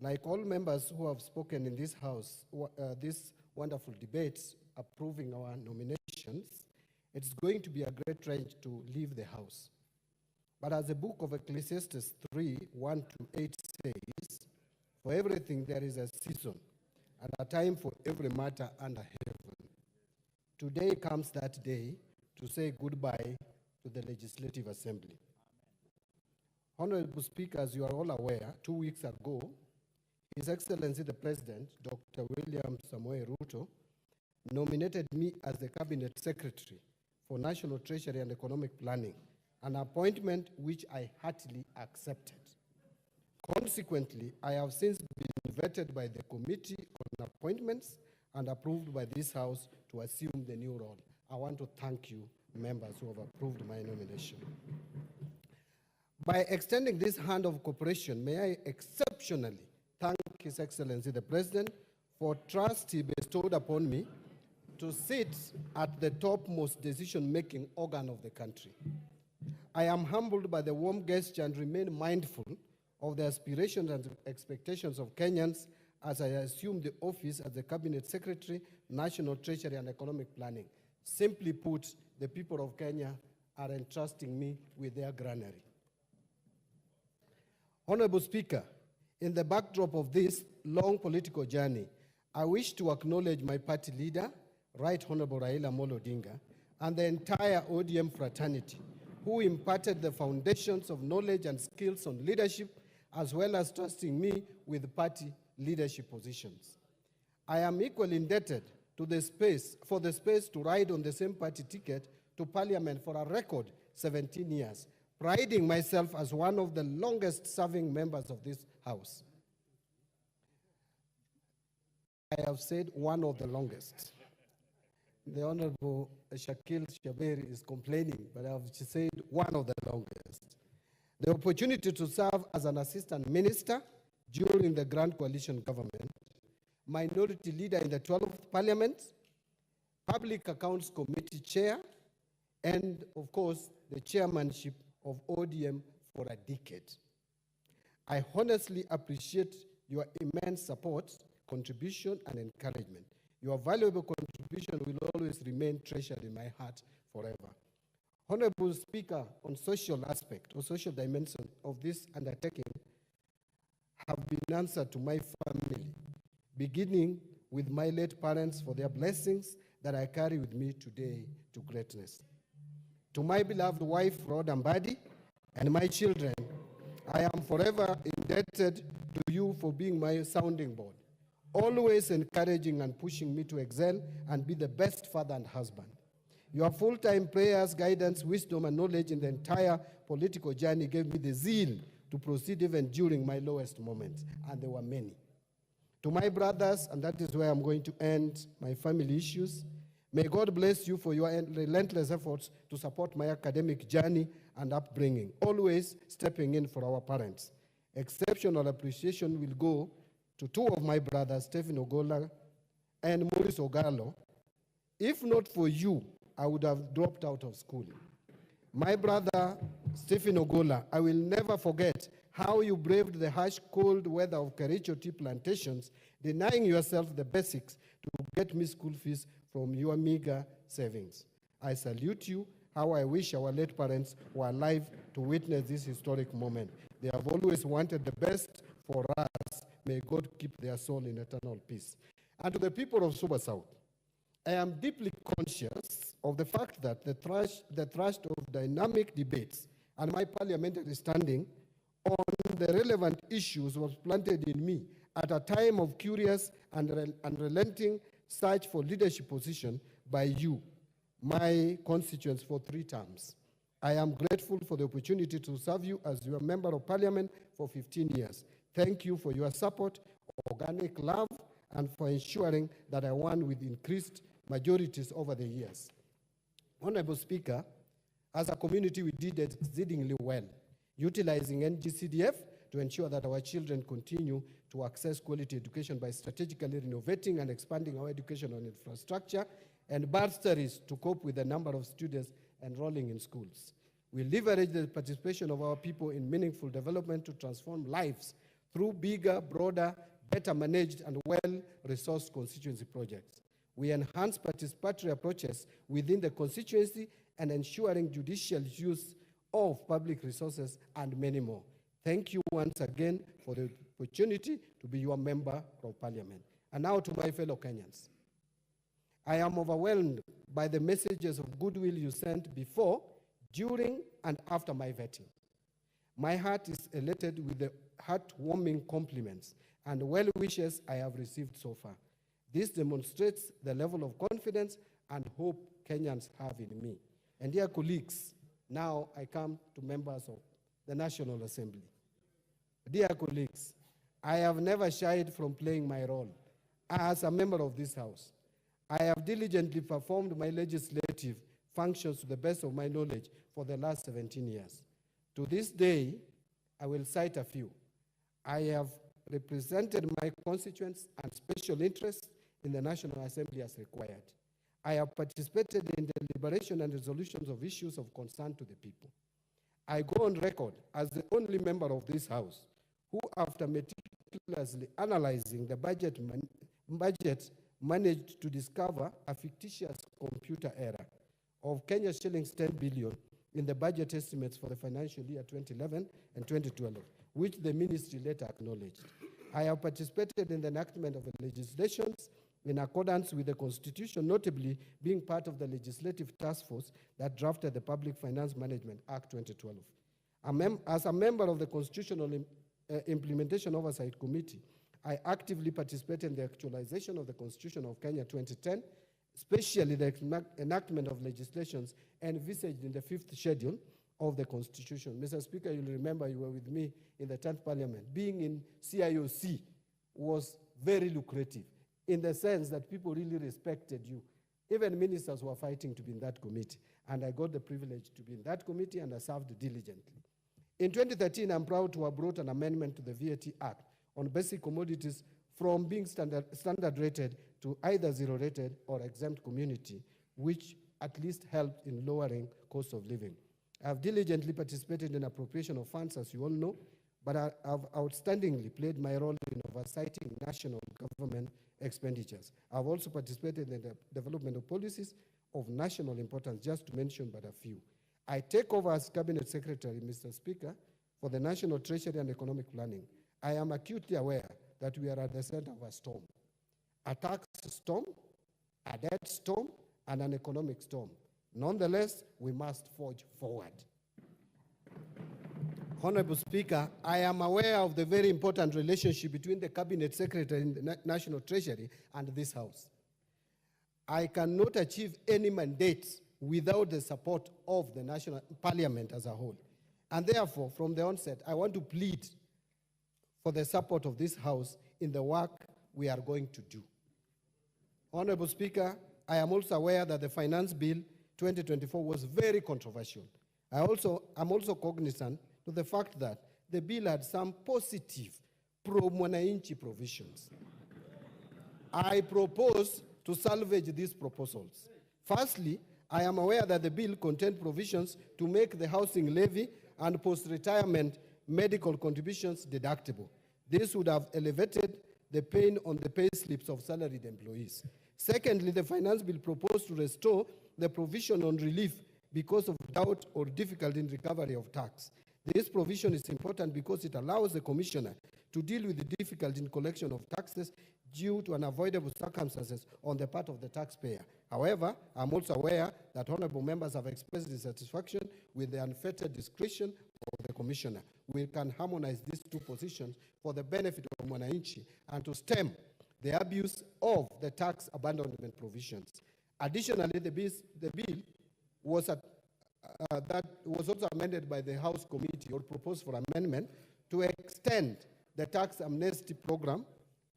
Like all members who have spoken in this House, this wonderful debates approving our nominations, it's going to be a great range to leave the House. But as the book of Ecclesiastes 3:1-8 says, for everything there is a season and a time for every matter under heaven. Today comes that day to say goodbye to the Legislative Assembly. Honorable Speaker, as you are all aware, 2 weeks ago, His Excellency the President, Dr. William Samoei Ruto, nominated me as the Cabinet Secretary for National Treasury and Economic Planning, an appointment which I heartily accepted. Consequently, I have since been vetted by the Committee on Appointments and approved by this House to assume the new role. I want to thank you, members who have approved my nomination. By extending this hand of cooperation, may I exceptionally thank His Excellency the President for trust he bestowed upon me to sit at the topmost decision-making organ of the country. I am humbled by the warm gesture and remain mindful of the aspirations and expectations of Kenyans as I assume the office as the Cabinet Secretary, National Treasury and Economic Planning. Simply put, the people of Kenya are entrusting me with their granary. Honorable Speaker, in the backdrop of this long political journey, I wish to acknowledge my party leader, Right Honorable RAILA Odinga, and the entire ODM fraternity, who imparted the foundations of knowledge and skills on leadership, as well as trusting me with party leadership positions. I am equally indebted to the space to ride on the same party ticket to Parliament for a record 17 years, priding myself as one of the longest-serving members of this House. I have said one of the longest. The Honorable Shakil Shaberi is complaining, but I have said one of the longest. The opportunity to serve as an assistant minister during the Grand Coalition government, minority leader in the 12th Parliament, Public Accounts Committee chair, and of course, the chairmanship of ODM for a decade. I honestly appreciate your immense support, contribution, and encouragement. Your valuable contribution will always remain treasured in my heart forever. Honorable Speaker, on social aspect or social dimension of this undertaking have been answered to my family, beginning with my late parents for their blessings that I carry with me today to greatness. To my beloved wife, Rhoda Mbadi, and my children, I am forever indebted to you for being my sounding board, always encouraging and pushing me to excel and be the best father and husband. Your full-time prayers, guidance, wisdom, and knowledge in the entire political journey gave me the zeal to proceed even during my lowest moments, and there were many. To my brothers, and that is where I'm going to end my family issues, may God bless you for your relentless efforts to support my academic journey and upbringing, always stepping in for our parents. Exceptional appreciation will go to two of my brothers, Stephen Ogola and Maurice Ogalo. If not for you, I would have dropped out of school. My brother, Stephen Ogola, I will never forget how you braved the harsh, cold weather of Kericho tea plantations, denying yourself the basics to get me school fees from your meager savings. I salute you. How I wish our late parents were alive to witness this historic moment. They have always wanted the best for us. May God keep their soul in eternal peace. And to the people of Suba South, I am deeply conscious of the fact that the thrust of dynamic debates and my parliamentary standing on the relevant issues was planted in me at a time of curious and unrelenting search for leadership position by you, my constituents, for 3 terms. I am grateful for the opportunity to serve you as your member of parliament for 15 years. Thank you for your support, organic love, and for ensuring that I won with increased majorities over the years. Honorable Speaker, as a community, we did exceedingly well, utilizing NGCDF to ensure that our children continue to access quality education by strategically renovating and expanding our educational infrastructure and bursaries to cope with the number of students enrolling in schools. We leverage the participation of our people in meaningful development to transform lives through bigger, broader, better managed and well-resourced constituency projects. We enhance participatory approaches within the constituency and ensuring judicial use of public resources and many more. Thank you once again for the opportunity to be your member of parliament. And now to my fellow Kenyans. I am overwhelmed by the messages of goodwill you sent before, during, and after my vetting. My heart is elated with the heartwarming compliments and well wishes I have received so far. This demonstrates the level of confidence and hope Kenyans have in me. And dear colleagues, now I come to members of the National Assembly. Dear colleagues, I have never shied from playing my role as a member of this House. I have diligently performed my legislative functions to the best of my knowledge for the last 17 years. To this day, I will cite a few. I have represented my constituents and special interests in the National Assembly as required. I have participated in the deliberation and resolutions of issues of concern to the people. I go on record as the only member of this House who, after meticulously analyzing the budget managed to discover a fictitious computer error of Kenya shillings 10 billion in the budget estimates for the financial year 2011 and 2012, which the ministry later acknowledged. I have participated in the enactment of the legislations in accordance with the Constitution, notably being part of the legislative task force that drafted the Public Finance Management Act 2012. As a member of the Constitutional Implementation Oversight Committee, I actively participated in the actualization of the Constitution of Kenya 2010, especially the enactment of legislations envisaged in the 5th schedule of the Constitution. Mr. Speaker, you'll remember you were with me in the 10th Parliament. Being in CIOC was very lucrative in the sense that people really respected you. Even ministers were fighting to be in that committee, and I got the privilege to be in that committee, and I served diligently. In 2013, I'm proud to have brought an amendment to the VAT Act on basic commodities from being standard rated to either zero rated or exempt community, which at least helped in lowering cost of living. I have diligently participated in appropriation of funds, as you all know, but I have outstandingly played my role in oversighting national government expenditures. I've also participated in the development of policies of national importance, just to mention but a few. I take over as Cabinet Secretary, Mr. Speaker, for the National Treasury and Economic Planning. I am acutely aware that we are at the center of a storm, a tax storm, a debt storm, and an economic storm. Nonetheless, we must forge forward. Honorable Speaker, I am aware of the very important relationship between the Cabinet Secretary and the National Treasury and this House. I cannot achieve any mandate without the support of the National Parliament as a whole. And therefore, from the onset, I want to plead for the support of this House in the work we are going to do. Honorable Speaker, I am also aware that the Finance Bill 2024 was very controversial. I'm also cognizant to the fact that the bill had some positive pro-mwananchi provisions. I propose to salvage these proposals. Firstly, I am aware that the bill contained provisions to make the housing levy and post-retirement medical contributions deductible. This would have elevated the pain on the pay slips of salaried employees. Secondly, the Finance Bill proposed to restore the provision on relief because of doubt or difficulty in recovery of tax. This provision is important because it allows the Commissioner to deal with the difficulty in collection of taxes due to unavoidable circumstances on the part of the taxpayer. However, I'm also aware that honorable members have expressed dissatisfaction with the unfettered discretion of the Commissioner. We can harmonize these two positions for the benefit of Mwananchi and to stem the abuse of the tax abandonment provisions. Additionally, the bill was that was also amended by the House Committee, or proposed for amendment, to extend the tax amnesty program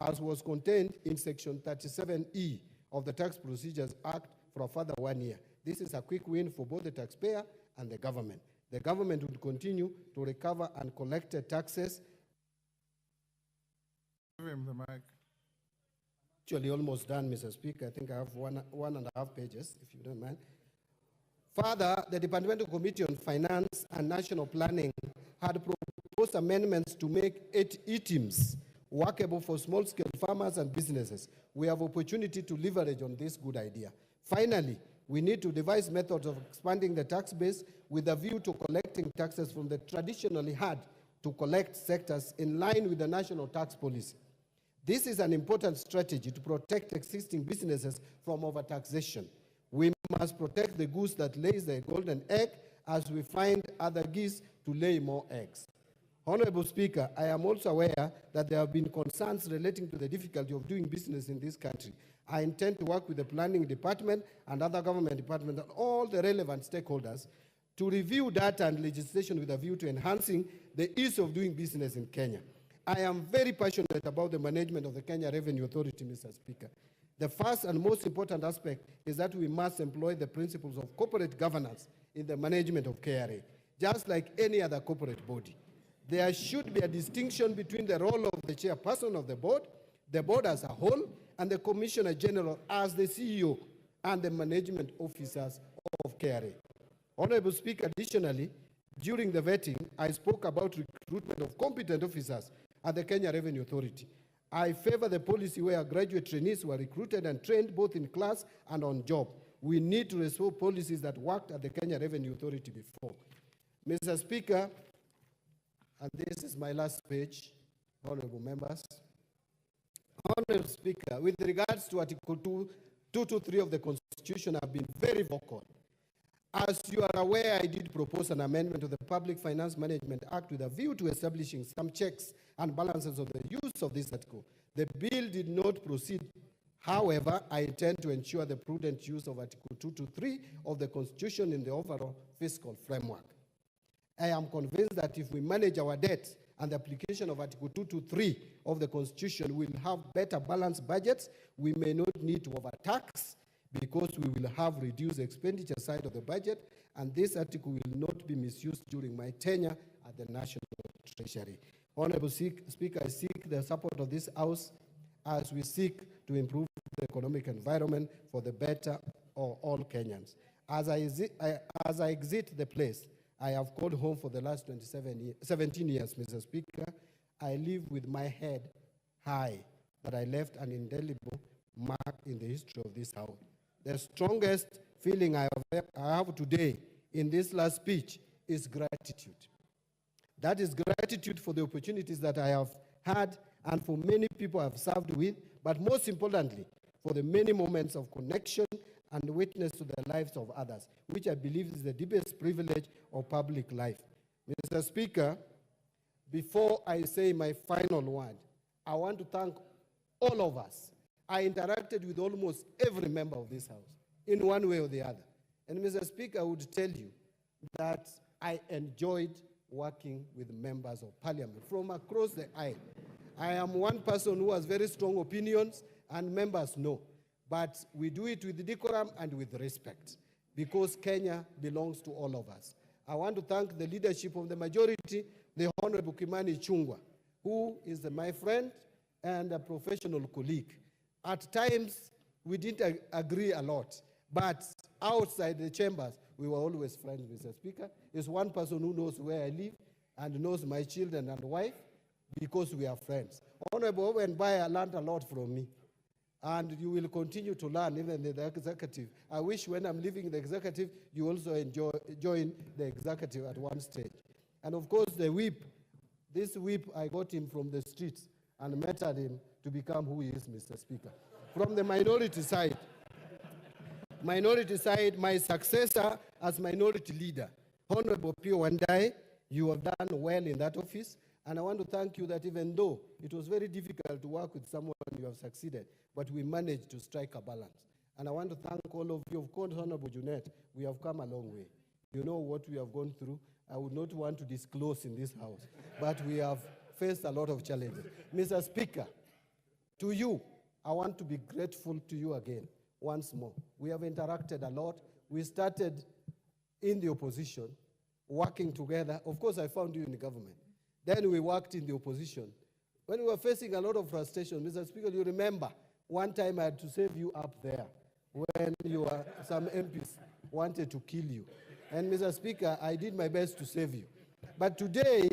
as was contained in Section 37E of the Tax Procedures Act for a further 1 year. This is a quick win for both the taxpayer and the government. The government will continue to recover and collect taxes. Give him the mic. Actually almost done, Mr. Speaker. I think I have one and a half pages, if you don't mind. Further, the Departmental Committee on Finance and National Planning had proposed proposed amendments to make e-teams workable for small-scale farmers and businesses. We have opportunity to leverage on this good idea. Finally, we need to devise methods of expanding the tax base with a view to collecting taxes from the traditionally hard to collect sectors in line with the national tax policy. This is an important strategy to protect existing businesses from overtaxation. We must protect the goose that lays the golden egg as we find other geese to lay more eggs. Honorable Speaker, I am also aware that there have been concerns relating to the difficulty of doing business in this country. I intend to work with the planning department and other government departments and all the relevant stakeholders to review data and legislation with a view to enhancing the ease of doing business in Kenya. I am very passionate about the management of the Kenya Revenue Authority, Mr. Speaker. The first and most important aspect is that we must employ the principles of corporate governance in the management of KRA, just like any other corporate body. There should be a distinction between the role of the chairperson of the board as a whole, and the Commissioner General as the CEO and the management officers of KRA. Honorable Speaker, additionally, during the vetting, I spoke about recruitment of competent officers at the Kenya Revenue Authority. I favor the policy where graduate trainees were recruited and trained both in class and on job. We need to restore policies that worked at the Kenya Revenue Authority before. Mr. Speaker, and this is my last page, honorable members. Honorable Speaker, with regards to Article 223 of the Constitution, I've been very vocal. As you are aware, I did propose an amendment to the Public Finance Management Act with a view to establishing some checks and balances of the use of this article. The bill did not proceed. However, I intend to ensure the prudent use of Article 223 of the Constitution in the overall fiscal framework. I am convinced that if we manage our debt and the application of Article 223 of the Constitution, we will have better balanced budgets. We may not need to overtax because we will have reduced expenditure side of the budget, and this article will not be misused during my tenure at the National Treasury. Honorable Speaker, I seek the support of this House as we seek to improve the economic environment for the better of all Kenyans. As I exit the place I have called home for the last 17 years, Mr. Speaker, I live with my head high that I left an indelible mark in the history of this House. The strongest feeling I have today in this last speech is gratitude. That is gratitude for the opportunities that I have had and for many people I have served with, but most importantly, for the many moments of connection and witness to the lives of others, which I believe is the deepest privilege of public life. Mr. Speaker, before I say my final word, I want to thank all of us. I interacted with almost every member of this House in one way or the other. And Mr. Speaker, I would tell you that I enjoyed working with members of Parliament from across the aisle. I am one person who has very strong opinions, and members know. But we do it with decorum and with respect, because Kenya belongs to all of us. I want to thank the leadership of the majority, the Honorable Kimani Ichung'wah, who is my friend and a professional colleague. At times, we didn't agree a lot, but outside the chambers, we were always friends, Mr. Speaker. He's one person who knows where I live and knows my children and wife, because we are friends. Honorable Owen Baya learned a lot from me, and you will continue to learn even in the executive. I wish when I'm leaving the executive, you also join the executive at one stage. And of course, the whip, this whip, I got him from the streets and mentored him to become who he is, Mr. Speaker. From the minority side, my successor as minority leader, Honorable Pio Wandai, you have done well in that office. And I want to thank you that even though it was very difficult to work with someone, you have succeeded, but we managed to strike a balance. And I want to thank all of you. Of course, Honorable Junet, we have come a long way. You know what we have gone through. I would not want to disclose in this House, but we have faced a lot of challenges. Mr. Speaker, to you, I want to be grateful to you again, once more. We have interacted a lot. We started in the opposition, working together. Of course, I found you in the government. Then we worked in the opposition. When we were facing a lot of frustration, Mr. Speaker, you remember, one time I had to save you up there when some MPs wanted to kill you. And Mr. Speaker, I did my best to save you. But today,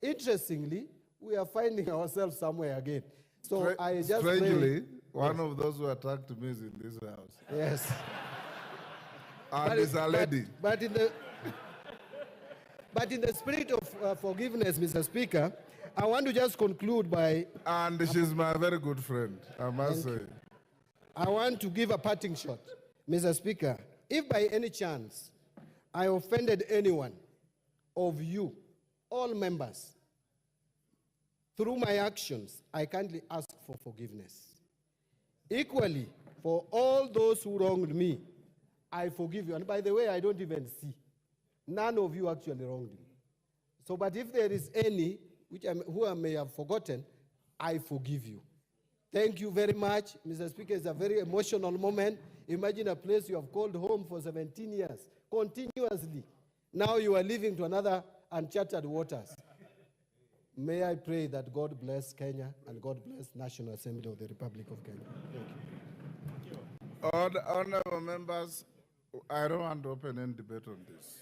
interestingly, we are finding ourselves somewhere again. So I just strangely, one of those who attacked me is in this house. Yes. And it's a lady. But in the spirit of forgiveness, Mr. Speaker, I want to just conclude by... And she's my very good friend, I must say. I want to give a parting shot. Mr. Speaker, if by any chance I offended anyone of you, all members, through my actions, I kindly ask for forgiveness. Equally, for all those who wronged me, I forgive you. And by the way, I don't even see. None of you actually wronged me. So, but if there is any who I may have forgotten, I forgive you. Thank you very much. Mr. Speaker, it's a very emotional moment. Imagine a place you have called home for 17 years, continuously. Now you are leaving to another uncharted waters. May I pray that God bless Kenya and God bless National Assembly of the Republic of Kenya. Thank you. Honorable members, I don't want to open any debate on this.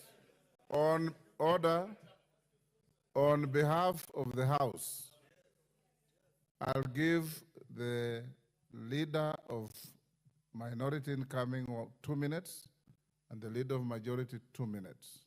On order, on behalf of the House, I'll give the leader of minority incoming 2 minutes and the leader of majority 2 minutes.